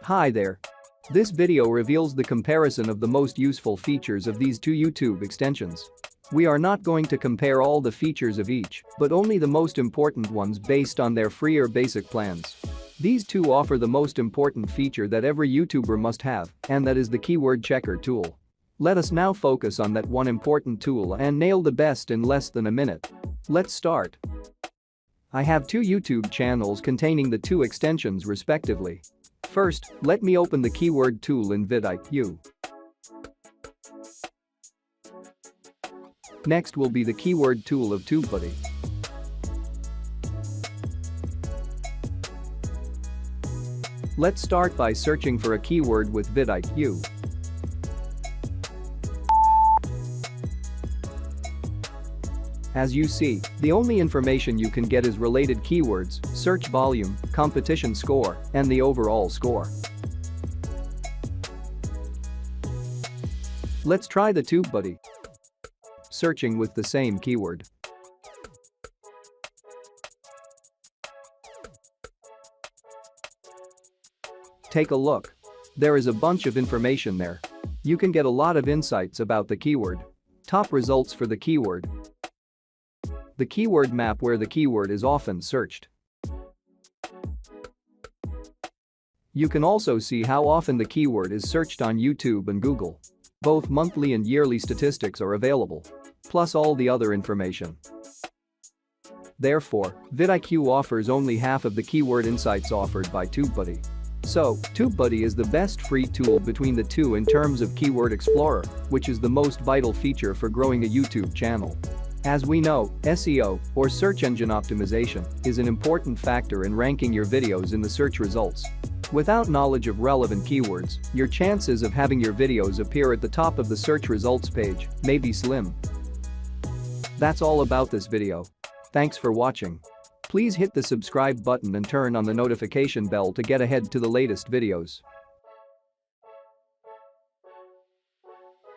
Hi there. This video reveals the comparison of the most useful features of these two YouTube extensions. We are not going to compare all the features of each, but only the most important ones based on their free or basic plans. These two offer the most important feature that every YouTuber must have, and that is the keyword checker tool. Let us now focus on that one important tool and nail the best in less than a minute. Let's start. I have two YouTube channels containing the two extensions respectively. First, let me open the keyword tool in VidIQ. Next will be the keyword tool of TubeBuddy. Let's start by searching for a keyword with VidIQ. As you see, the only information you can get is related keywords, search volume, competition score, and the overall score. Let's try the TubeBuddy. Searching with the same keyword. Take a look. There is a bunch of information there. You can get a lot of insights about the keyword. Top results for the keyword. The keyword map where the keyword is often searched. You can also see how often the keyword is searched on YouTube and Google. Both monthly and yearly statistics are available, plus all the other information. Therefore, VidIQ offers only half of the keyword insights offered by TubeBuddy. So, TubeBuddy is the best free tool between the two in terms of Keyword Explorer, which is the most vital feature for growing a YouTube channel. As we know, SEO, or search engine optimization, is an important factor in ranking your videos in the search results. Without knowledge of relevant keywords, your chances of having your videos appear at the top of the search results page may be slim. That's all about this video. Thanks for watching. Please hit the subscribe button and turn on the notification bell to get ahead to the latest videos.